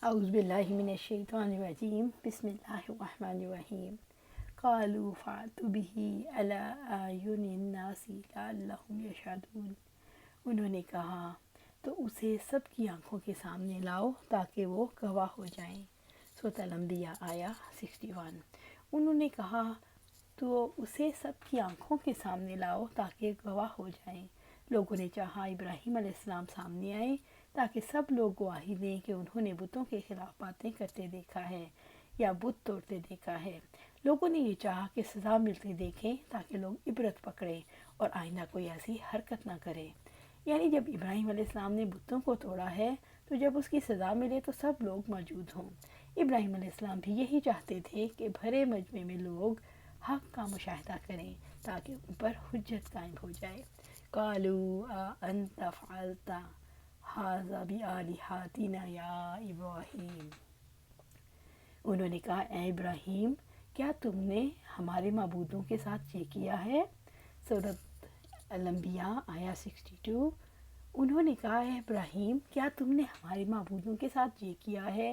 اعوذ باللہ من الشیطان الرجیم بسم اللہ الرحمن الرحیم قالوا فأتوا به علی اعین الناس لعلهم یشہدون۔ انہوں نے کہا تو اسے سب کی آنکھوں کے سامنے لاؤ تاکہ وہ گواہ ہو جائیں۔ سورۃ الانبیاء آیا 61۔ انہوں نے کہا تو اسے سب کی آنکھوں کے سامنے لاؤ تاکہ گواہ ہو جائیں۔ لوگوں نے چاہا ابراہیم علیہ السلام سامنے آئے تاکہ سب لوگ گواہی دیں کہ انہوں نے بتوں کے خلاف باتیں کرتے دیکھا ہے یا بت توڑتے دیکھا ہے۔ لوگوں نے یہ چاہا کہ سزا ملتی دیکھیں تاکہ لوگ عبرت پکڑیں اور آئندہ کوئی ایسی حرکت نہ کرے۔ یعنی جب ابراہیم علیہ السلام نے بتوں کو توڑا ہے تو جب اس کی سزا ملے تو سب لوگ موجود ہوں۔ ابراہیم علیہ السلام بھی یہی چاہتے تھے کہ بھرے مجمع میں لوگ حق کا مشاہدہ کریں تاکہ ان پر حجت قائم ہو جائے۔ قالوا انت فعلت ھذا بآلہتنا یا ابراہیم۔ انہوں نے کہا اے ابراہیم کیا تم نے ہمارے معبودوں کے ساتھ یہ کیا ہے؟ سورۃ الانبیاء آیا 62۔ انہوں نے کہا اے ابراہیم کیا تم نے ہمارے معبودوں کے ساتھ یہ کیا ہے؟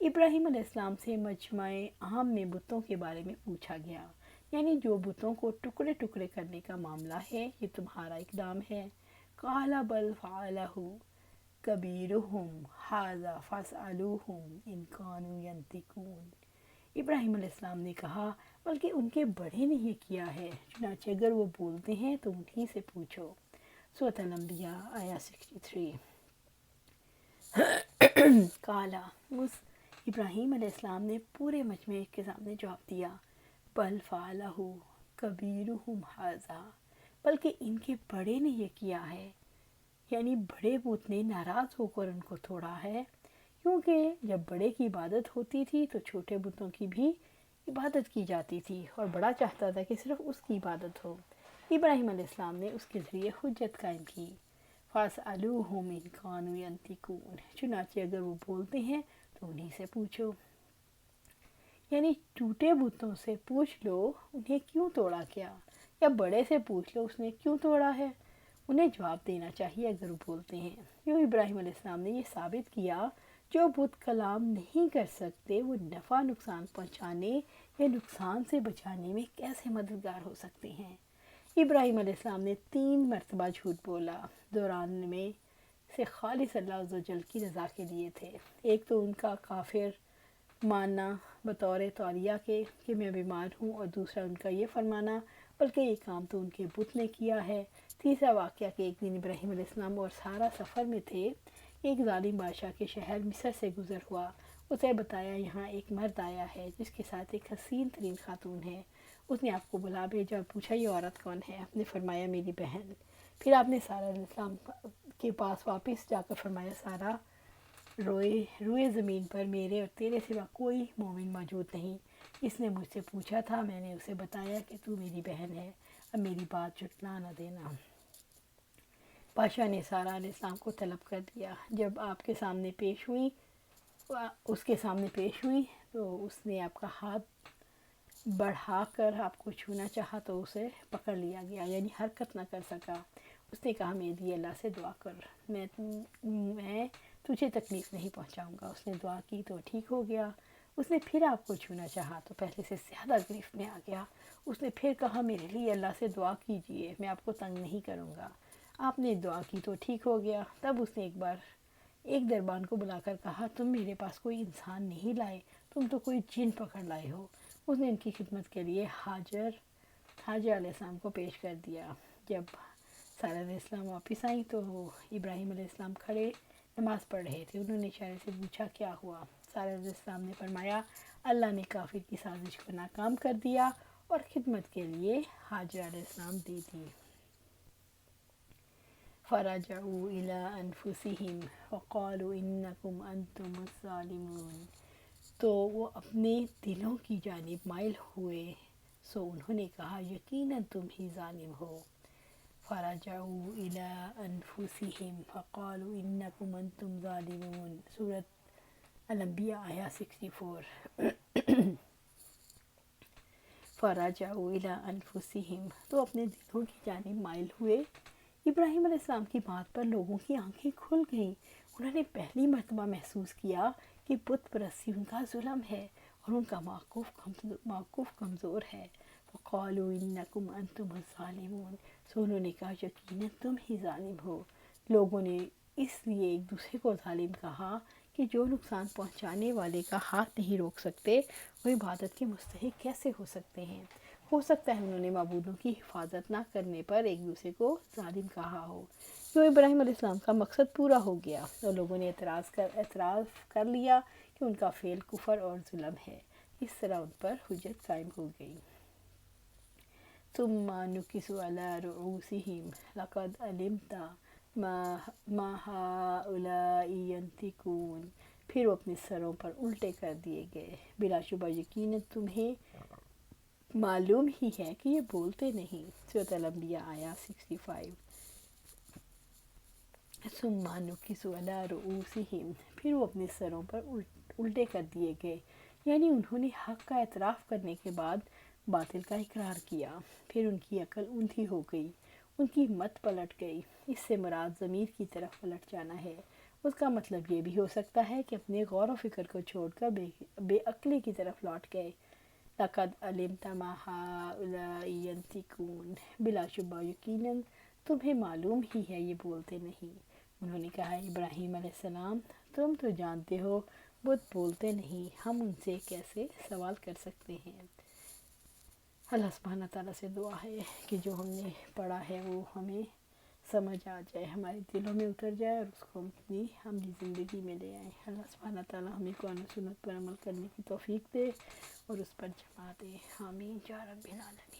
ابراہیم علیہ السلام سے مجمع عام میں بتوں کے بارے میں پوچھا گیا، یعنی جو بتوں کو ٹکڑے ٹکڑے کرنے کا معاملہ ہے یہ تمہارا اقدام ہے۔ قال بل فعلہ کبیرہم ھذا فاسألوہم ان کانوا ینطقون۔ ابراہیم علیہ السلام نے کہا بلکہ ان کے بڑے نے یہ کیا ہے، چنانچہ اگر وہ بولتے ہیں تو انہی سے پوچھو۔ سورۃ الانبیاء آیا 63۔ قالا ابراہیم علیہ السلام نے پورے مجمع کے سامنے جواب دیا بل فعلہ کبیرہم ھذا، بلکہ ان کے بڑے نے یہ کیا ہے، یعنی بڑے بت نے ناراض ہو کر ان کو توڑا ہے، کیونکہ جب بڑے کی عبادت ہوتی تھی تو چھوٹے بتوں کی بھی عبادت کی جاتی تھی اور بڑا چاہتا تھا کہ صرف اس کی عبادت ہو۔ ابراہیم علیہ السلام نے اس کے ذریعے حجت قائم کی۔ فاسألوہم ان کانوا ینطقون، چنانچہ اگر وہ بولتے ہیں تو انہی سے پوچھو، یعنی ٹوٹے بتوں سے پوچھ لو انہیں کیوں توڑا کیا، یا بڑے سے پوچھ لو اس نے کیوں توڑا ہے، انہیں جواب دینا چاہیے اگر وہ بولتے ہیں۔ یوں ابراہیم علیہ السلام نے یہ ثابت کیا جو بت کلام نہیں کر سکتے وہ نفع نقصان پہنچانے یا نقصان سے بچانے میں کیسے مددگار ہو سکتے ہیں۔ ابراہیم علیہ السلام نے 3 مرتبہ جھوٹ بولا، دوران میں سے خالص اللہ عز و جل کی رضا کے لیے تھے۔ ایک تو ان کا کافر ماننا بطور تولیہ کے کہ میں بیمار ہوں، اور دوسرا ان کا یہ فرمانا بلکہ یہ کام تو ان کے بت نے کیا ہے۔ تیسرا واقعہ کہ ایک دن ابراہیم علیہ السلام اور سارا سفر میں تھے، ایک ظالم بادشاہ کے شہر مصر سے گزر ہوا، اسے بتایا یہاں ایک مرد آیا ہے جس کے ساتھ ایک حسین ترین خاتون ہے، اس نے آپ کو بلا بھیجا اور پوچھا یہ عورت کون ہے؟ آپ نے فرمایا میری بہن۔ پھر آپ نے سارا علیہ السلام کے پاس واپس جا کر فرمایا سارا روئے زمین پر میرے اور تیرے سوا کوئی مومن موجود نہیں، اس نے مجھ سے پوچھا تھا، میں نے اسے بتایا کہ تو میری بہن ہے، اب میری بات جھٹلا نہ دینا۔ بادشاہ نے سارا علیہ السلام کو طلب کر دیا، جب آپ کے سامنے پیش ہوئی تو اس نے آپ کا ہاتھ بڑھا کر آپ کو چھونا چاہا تو اسے پکڑ لیا گیا، یعنی حرکت نہ کر سکا۔ اس نے کہا میرے لیے اللہ سے دعا کر، میں تجھے تکلیف نہیں پہنچاؤں گا۔ اس نے دعا کی تو ٹھیک ہو گیا۔ اس نے پھر آپ کو چھونا چاہا تو پہلے سے زیادہ گرفت میں آ گیا۔ اس نے پھر کہا میرے لیے اللہ سے دعا کیجئے، میں آپ کو تنگ نہیں کروں گا۔ آپ نے دعا کی تو ٹھیک ہو گیا۔ تب اس نے ایک دربان کو بلا کر کہا تم میرے پاس کوئی انسان نہیں لائے، تم تو کوئی جن پکڑ لائے ہو۔ اس نے ان کی خدمت کے لیے حاجر علیہ السلام کو پیش کر دیا۔ جب سارہ علیہ السلام واپس آئیں تو ابراہیم علیہ السلام کھڑے نماز پڑھ رہے تھے۔ انہوں نے اشارے سے پوچھا کیا ہوا؟ سارہ علیہ السلام نے فرمایا اللہ نے کافر کی سازش کو ناکام کر دیا اور خدمت کے لیے حاجر علیہ السلام دے دی۔ فرجعوا الی انفسہم وقالوا انکم انتم الظالمون، تو وہ اپنے دلوں کی جانب مائل ہوئے سو انہوں نے کہا یقیناً تم ہی ظالم ہو۔ فرجعوا الی انفسہم وقالوا انکم انتم ظالمون، سورۃ الانبیاء آیا 64۔ فرجعوا الی انفسہم، تو اپنے دلوں کی جانب مائل ہوئے۔ ابراہیم علیہ السلام کی بات پر لوگوں کی آنکھیں کھل گئیں۔ انہوں نے پہلی مرتبہ محسوس کیا کہ بت پرستی ان کا ظلم ہے اور ان کا موقف کمزور ہے۔ وقالوا انکم انتم الظالمون، سو انہوں نے کہا یقیناً تم ہی ظالم ہو۔ لوگوں نے اس لیے ایک دوسرے کو ظالم کہا کہ جو نقصان پہنچانے والے کا ہاتھ نہیں روک سکتے وہ عبادت کے مستحق کیسے ہو سکتے ہیں؟ ہو سکتا ہے انہوں نے معبودوں کی حفاظت نہ کرنے پر ایک دوسرے کو ظالم کہا ہو۔ تو ابراہیم علیہ السلام کا مقصد پورا ہو گیا اور لوگوں نے اعتراف کر لیا کہ ان کا فعل کفر اور ظلم ہے۔ اس طرح ان پر حجت قائم ہو گئی۔ ثم نكسوا على رؤوسهم لقد علمت ما هؤلاء ينطقون، پھر وہ اپنے سروں پر الٹے کر دیے گئے، بلا شبہ یقیناً تمہیں معلوم ہی ہے کہ یہ بولتے نہیں۔ سورۃ الانبیاء آیا 65۔ ثم نكسوا على رؤوسهم، پھر وہ اپنے سروں پر الٹے کر دیے گئے، یعنی انہوں نے حق کا اعتراف کرنے کے بعد باطل کا اقرار کیا، پھر ان کی عقل اندھی ہو گئی، ان کی ہمت پلٹ گئی۔ اس سے مراد ضمیر کی طرف پلٹ جانا ہے۔ اس کا مطلب یہ بھی ہو سکتا ہے کہ اپنے غور و فکر کو چھوڑ کر بے عقلی کی طرف لوٹ گئے۔ لقد علمت ما هؤلاء ينطقون، بلا شبہ یقیناً تمہیں معلوم ہی ہے یہ بولتے نہیں۔ انہوں نے کہا ابراہیم علیہ السلام تم تو جانتے ہو بت بولتے نہیں، ہم ان سے کیسے سوال کر سکتے ہیں؟ اللہ سبحانہ تعالیٰ سے دعا ہے کہ جو ہم نے پڑھا ہے وہ ہمیں سمجھ آ جائے، ہمارے دلوں میں اتر جائے اور اس کو ہم اپنی زندگی میں لے آئیں۔ اللہ سبحانہ تعالیٰ ہمیں قرآن و سنت پر عمل کرنے کی توفیق دے اور اس پر جمع دے۔ آمین یا رب العالمین۔